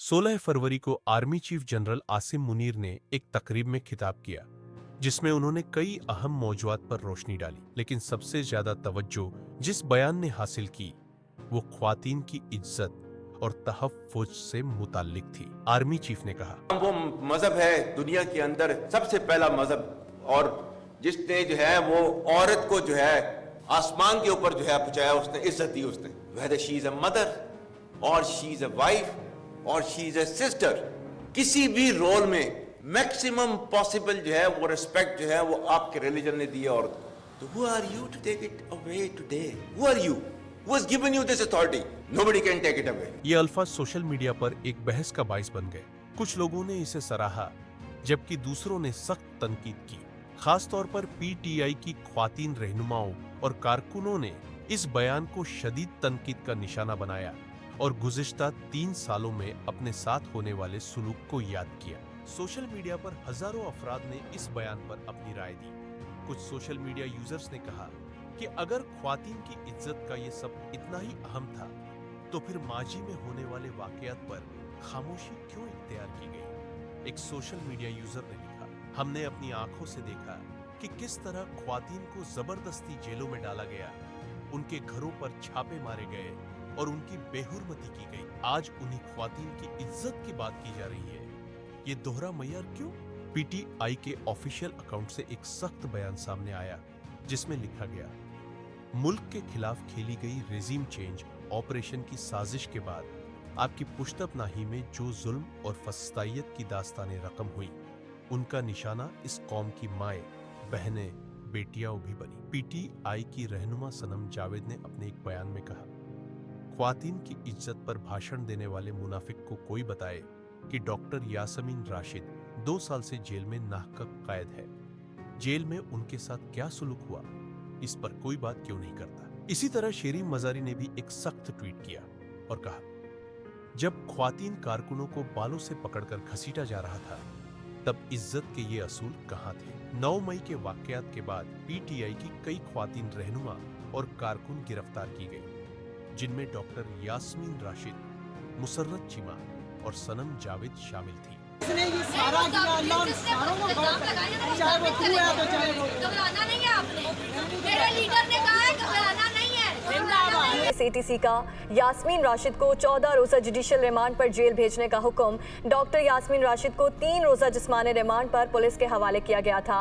16 फरवरी को army chief general Asim Munir ने एक तकरीब में खिताब किया जिसमें उन्होंने कई अहम मौजूआत पर रोशनी डाली, लेकिन सबसे ज्यादा तवज्जो जिस बयान ने हासिल की वो ख्वातीन की इज्जत और तहफ़्फ़ुज़ से मुताल्लिक थी। आर्मी चीफ ने कहा, वो मजहब है दुनिया के अंदर सबसे पहला मजहब, और जिसने जो है वो औरत को जो है आसमान के ऊपर जो है पहुंचाया, उसने इज्जत दी। उसने whether she is a mother और she is a wife और she is a sister, किसी भी रोल में मैक्सिमम पॉसिबल जो है वो रिस्पेक्ट जो है वो आपके रिलीजन ने दी है औरत को। तो who are you to take it away today? Who are you? Who has given you this authority? Nobody can take it away. ये अल्फाज सोशल मीडिया पर एक बहस का बाइस बन गए। कुछ लोगों ने इसे सराहा जबकि दूसरों ने सख्त तनकीद की। खास तौर पर पीटीआई की ख्वातीन रहनुमाओं और कारकुनों ने इस बयान को शदीद तनकीद का निशाना बनाया और गुज़िश्ता 3 सालों में अपने साथ होने वाले सुलूक को याद किया। सोशल मीडिया पर हजारों अफराद ने इस बयान पर अपनी राय दी। कुछ सोशल मीडिया यूजर्स ने कहा कि अगर ख्वातीन की इज्जत का ये सब इतना ही अहम था तो फिर माजी में होने वाले वाकयात पर खामोशी क्यों इख्तियार की गई। एक सोशल मीडिया यूजर ने लिखा, हमने अपनी आंखों से देखा कि किस तरह ख्वातीन को जबरदस्ती जेलों में डाला गया, उनके घरों पर छापे मारे गए और उनकी बेहुरमती की गई। आज उन्हीं ख्वातीन की इज्जत की बात की जा रही है। ये दोहरा मयार क्यों? पीटीआई के ऑफिशियल अकाउंट से एक सख्त बयान सामने आया जिसमें लिखा गया, मुल्क के खिलाफ खेली गई रेजिम चेंज ऑपरेशन की साजिश के बाद आपकी पुश्तपनाही में जो जुल्म और फस्तायत की दास्ताने रकम हुई, उनका निशाना इस कौम की माएं, बहनें, बेटियां भी बनी। पीटीआई की रहनुमा सनम जावेद ने अपने एक बयान में कहा, ख्वातीन की इज्जत पर भाषण देने वाले मुनाफिक को कोई बताए कि डॉक्टर यास्मीन राशिद 2 साल से जेल में नाहक कैद है। जेल में उनके साथ क्या सुलूक हुआ, इस पर कोई बात क्यों नहीं करता। इसी तरह शेरीन मजारी ने भी एक सख्त ट्वीट किया और कहा, जब ख्वातीन कारकुनों को बालों से पकड़कर घसीटा जा रहा था तब इज्जत के ये असूल कहां थे। 9 मई के वाकयात के बाद पीटीआई की कई ख्वातीन रहनुमा और कारकुन गिरफ्तार की गई, जिनमें डॉक्टर यास्मीन राशिद, मुसर्रत चीमा और सनम जावेद शामिल थी। इसने ये सारा किया, अल्लाह उन सारों को चाहे वो तू है तो चाहे वो। घबराना नहीं है आपने, मेरे लीडर ने कहा है घबराना नहीं है। एटीसी का यास्मीन राशिद को 14 रोजा जुडिशियल रिमांड पर जेल भेजने का हुक्म। डॉक्टर यास्मीन राशिद को 3 रोजा जिस्मानी रिमांड पर पुलिस के हवाले किया गया था।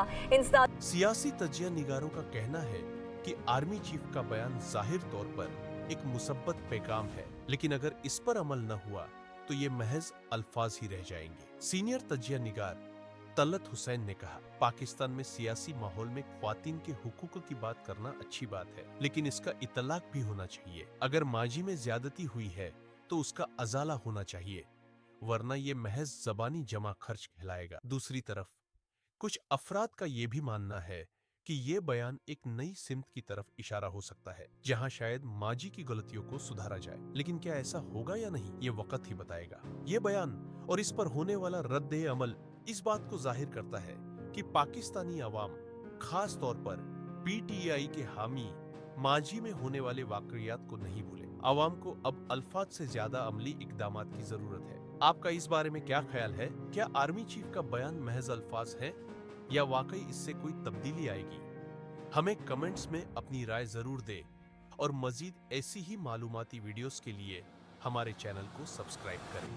सियासी तज्जिया निगारों का कहना है कि आर्मी चीफ का बयान जाहिर तौर पर एक मुसब्बत पैगाम है, लेकिन अगर इस पर अमल न हुआ तो ये महज अल्फाज ही रह जाएंगे। सीनियर तज्जिया निगार तलत हुसैन ने कहा, पाकिस्तान में सियासी माहौल में ख्वातीन के हुकूक की बात करना अच्छी बात है, लेकिन इसका इतलाक भी होना चाहिए। अगर माजी में ज्यादती हुई है तो उसका अजाला होना चाहिए, वरना ये महज जबानी जमा खर्च कहलाएगा। दूसरी तरफ कुछ अफराद का ये भी मानना है कि ये बयान एक नई सिमत की तरफ इशारा हो सकता है, जहां शायद माजी की गलतियों को सुधारा जाए। लेकिन क्या ऐसा होगा या नहीं, ये वक्त ही बताएगा। ये बयान और इस पर होने वाला रद्द अमल इस बात को जाहिर करता है कि पाकिस्तानी अवाम, खास तौर पर पीटीआई के हामी, माजी में होने वाले वाकयात को नहीं भूले। अवाम को अब अल्फाज से ज्यादा अमली इकदामात की जरूरत है। आपका इस बारे में क्या ख्याल है? क्या आर्मी चीफ का बयान महज अल्फाज है या वाकई इससे कोई तब्दीली आएगी? हमें कमेंट्स में अपनी राय जरूर दें और मजीद ऐसी ही मालूमाती वीडियोस के लिए हमारे चैनल को सब्सक्राइब करें।